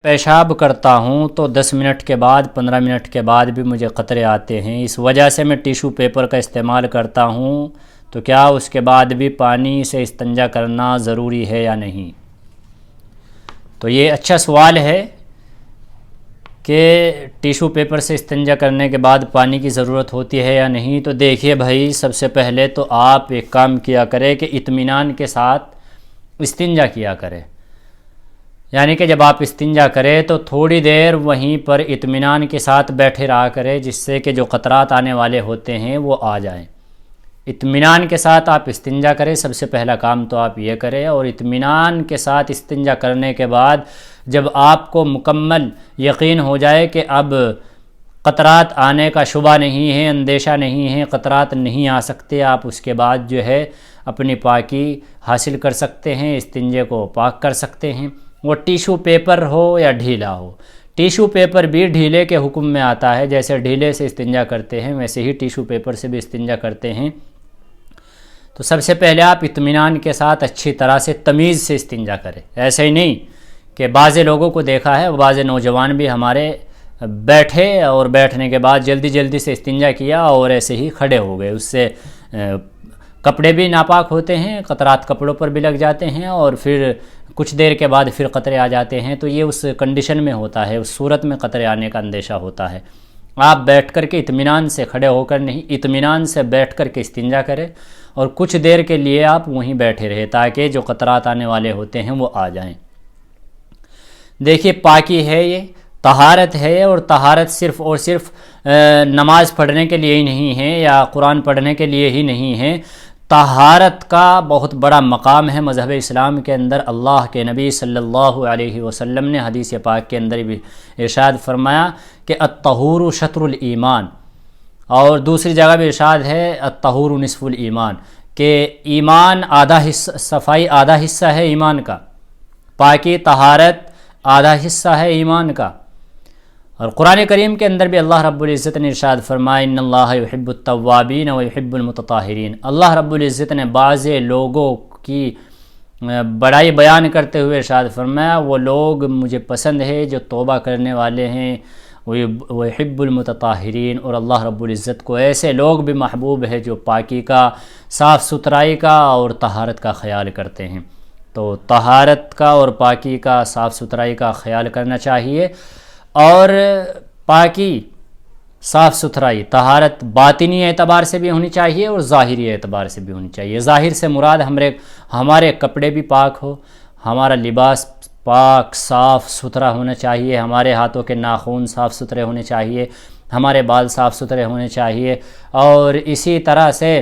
پیشاب کرتا ہوں تو 10 منٹ کے بعد 15 منٹ کے بعد بھی مجھے قطرے آتے ہیں، اس وجہ سے میں ٹیشو پیپر کا استعمال کرتا ہوں، تو کیا اس کے بعد بھی پانی سے استنجا کرنا ضروری ہے یا نہیں؟ تو یہ اچھا سوال ہے کہ ٹیشو پیپر سے استنجا کرنے کے بعد پانی کی ضرورت ہوتی ہے یا نہیں۔ تو دیکھیے بھائی، سب سے پہلے تو آپ ایک کام کیا کرے کہ اطمینان کے ساتھ استنجا کیا کرے، یعنی کہ جب آپ استنجا کریں تو تھوڑی دیر وہیں پر اطمینان کے ساتھ بیٹھے رہا کرے، جس سے کہ جو قطرات آنے والے ہوتے ہیں وہ آ جائیں۔ اطمینان کے ساتھ آپ استنجا کریں، سب سے پہلا کام تو آپ یہ کریں، اور اطمینان کے ساتھ استنجا کرنے کے بعد جب آپ کو مکمل یقین ہو جائے کہ اب قطرات آنے کا شبہ نہیں ہے، اندیشہ نہیں ہے، قطرات نہیں آ سکتے، آپ اس کے بعد جو ہے اپنی پاکی حاصل کر سکتے ہیں، استنجے کو پاک کر سکتے ہیں، وہ ٹیشو پیپر ہو یا ڈھیلا ہو۔ ٹیشو پیپر بھی ڈھیلے کے حکم میں آتا ہے، جیسے ڈھیلے سے استنجا کرتے ہیں ویسے ہی ٹیشو پیپر سے بھی استنجا کرتے ہیں۔ تو سب سے پہلے آپ اطمینان کے ساتھ اچھی طرح سے تمیز سے استنجا کریں، ایسے ہی نہیں کہ بعض لوگوں کو دیکھا ہے، بعض نوجوان بھی ہمارے بیٹھے اور بیٹھنے کے بعد جلدی جلدی سے استنجا کیا اور ایسے ہی کھڑے ہو گئے، اس سے کپڑے بھی ناپاک ہوتے ہیں، قطرات کپڑوں پر بھی لگ جاتے ہیں، اور پھر کچھ دیر کے بعد پھر قطرے آ جاتے ہیں، تو یہ اس کنڈیشن میں ہوتا ہے، اس صورت میں قطرے آنے کا اندیشہ ہوتا ہے۔ آپ بیٹھ کر کے اطمینان سے، کھڑے ہو کر نہیں، اطمینان سے بیٹھ کر کے استنجا کریں، اور کچھ دیر کے لیے آپ وہیں بیٹھے رہے تاکہ جو قطرات آنے والے ہوتے ہیں وہ آ جائیں۔ دیکھیے، پاکی ہے، یہ طہارت ہے، اور طہارت صرف اور صرف نماز پڑھنے کے لیے ہی نہیں ہے یا قرآن پڑھنے کے لیے ہی نہیں ہے۔ طہارت کا بہت بڑا مقام ہے مذہب اسلام کے اندر۔ اللہ کے نبی صلی اللہ علیہ وسلم نے حدیث پاک کے اندر بھی ارشاد فرمایا کہ الطہور شطر الایمان، اور دوسری جگہ بھی ارشاد ہے الطہور نصف الایمان، کہ ایمان آدھا حصہ، صفائی آدھا حصہ ہے ایمان کا، پاکی طہارت آدھا حصہ ہے ایمان کا۔ اور قرآن کریم کے اندر بھی اللہ رب العزت نے ارشاد فرمایا ان اللہ یحب التوابین ویحب المتطہرین۔ اللہ رب العزت نے بعض لوگوں کی بڑائی بیان کرتے ہوئے ارشاد فرمایا وہ لوگ مجھے پسند ہے جو توبہ کرنے والے ہیں، ویحب المتطہرین، اور اللہ رب العزت کو ایسے لوگ بھی محبوب ہے جو پاکی کا، صاف ستھرائی کا اور طہارت کا خیال کرتے ہیں۔ تو طہارت کا اور پاکی کا، صاف ستھرائی کا خیال کرنا چاہیے، اور پاکی، صاف ستھرائی، طہارت باطنی اعتبار سے بھی ہونی چاہیے اور ظاہری اعتبار سے بھی ہونی چاہیے۔ ظاہر سے مراد ہمارے کپڑے بھی پاک ہو، ہمارا لباس پاک صاف ستھرا ہونا چاہیے، ہمارے ہاتھوں کے ناخن صاف ستھرے ہونے چاہیے، ہمارے بال صاف ستھرے ہونے چاہیے، اور اسی طرح سے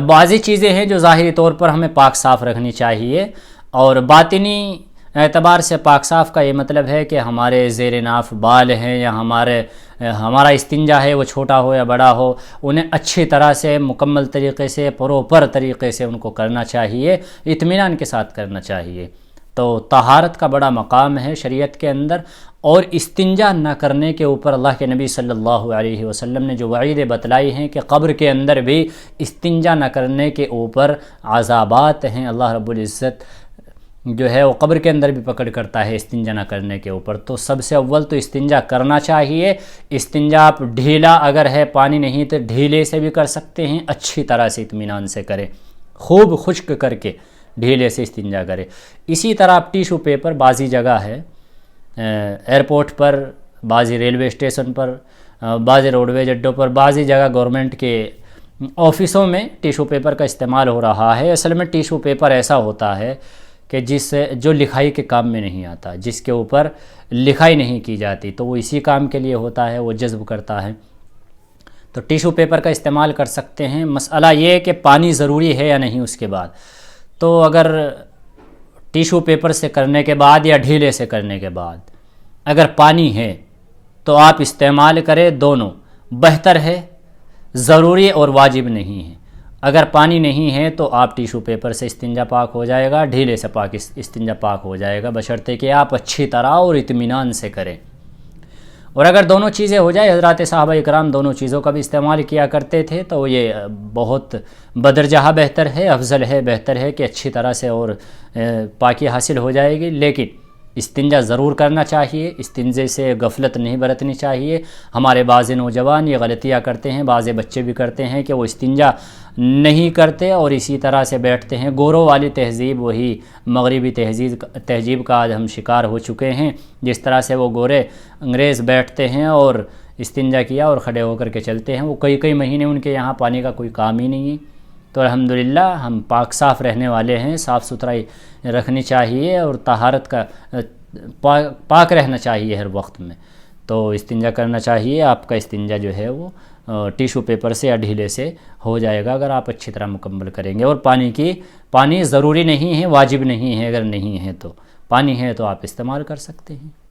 بعضی چیزیں ہیں جو ظاہری طور پر ہمیں پاک صاف رکھنی چاہیے، اور باطنی اعتبار سے پاک صاف کا یہ مطلب ہے کہ ہمارے زیر ناف بال ہیں یا ہمارا استنجا ہے وہ چھوٹا ہو یا بڑا ہو، انہیں اچھی طرح سے، مکمل طریقے سے، پروپر طریقے سے ان کو کرنا چاہیے، اطمینان کے ساتھ کرنا چاہیے۔ تو طہارت کا بڑا مقام ہے شریعت کے اندر، اور استنجا نہ کرنے کے اوپر اللہ کے نبی صلی اللہ علیہ وسلم نے جو وعیدیں بتلائی ہیں کہ قبر کے اندر بھی استنجا نہ کرنے کے اوپر عذابات ہیں، اللہ رب العزت جو ہے وہ قبر کے اندر بھی پکڑ کرتا ہے استنجا نہ کرنے کے اوپر۔ تو سب سے اول تو استنجا کرنا چاہیے۔ استنجا آپ ڈھیلا اگر ہے، پانی نہیں تو ڈھیلے سے بھی کر سکتے ہیں، اچھی طرح سے اطمینان سے کریں، خوب خشک کر کے ڈھیلے سے استنجا کریں۔ اسی طرح آپ ٹیشو پیپر، بعضی جگہ ہے ایئرپورٹ پر، بعضی ریلوے اسٹیشن پر، بعضی روڈ ویز اڈوں پر، بعضی جگہ گورنمنٹ کے آفسوں میں ٹیشو پیپر کا استعمال ہو رہا ہے۔ اصل میں ٹیشو پیپر ایسا ہوتا ہے کہ جو لکھائی کے کام میں نہیں آتا، جس کے اوپر لکھائی نہیں کی جاتی، تو وہ اسی کام کے لیے ہوتا ہے، وہ جذب کرتا ہے۔ تو ٹیشو پیپر کا استعمال کر سکتے ہیں۔ مسئلہ یہ ہے کہ پانی ضروری ہے یا نہیں اس کے بعد۔ تو اگر ٹیشو پیپر سے کرنے کے بعد یا ڈھیلے سے کرنے کے بعد اگر پانی ہے تو آپ استعمال کریں، دونوں بہتر ہے، ضروری اور واجب نہیں ہے۔ اگر پانی نہیں ہے تو آپ ٹیشو پیپر سے استنجا پاک ہو جائے گا، ڈھیلے سے استنجا پاک ہو جائے گا، بشرطے کہ آپ اچھی طرح اور اطمینان سے کریں۔ اور اگر دونوں چیزیں ہو جائے، حضرات صحابہ اکرام دونوں چیزوں کا بھی استعمال کیا کرتے تھے، تو یہ بہت بدرجہ بہتر ہے، افضل ہے، بہتر ہے کہ اچھی طرح سے اور پاکی حاصل ہو جائے گی۔ لیکن استنجا ضرور کرنا چاہیے، استنجے سے غفلت نہیں برتنی چاہیے۔ ہمارے بعض نوجوان یہ غلطیاں کرتے ہیں، بعض بچے بھی کرتے ہیں کہ وہ استنجا نہیں کرتے اور اسی طرح سے بیٹھتے ہیں۔ گوروں والی تہذیب، وہی مغربی تہذیب کا آج ہم شکار ہو چکے ہیں، جس طرح سے وہ گورے انگریز بیٹھتے ہیں اور استنجا کیا اور کھڑے ہو کر کے چلتے ہیں، وہ کئی مہینے ان کے یہاں پانی کا کوئی کام ہی نہیں ہے۔ تو الحمدللہ ہم پاک صاف رہنے والے ہیں، صاف ستھرائی رکھنی چاہیے اور طہارت کا پاک رہنا چاہیے ہر وقت میں۔ تو استنجا کرنا چاہیے، آپ کا استنجا جو ہے وہ ٹیشو پیپر سے یا ڈھیلے سے ہو جائے گا اگر آپ اچھی طرح مکمل کریں گے۔ اور پانی ضروری نہیں ہے، واجب نہیں ہے، اگر نہیں ہے تو پانی ہے تو آپ استعمال کر سکتے ہیں۔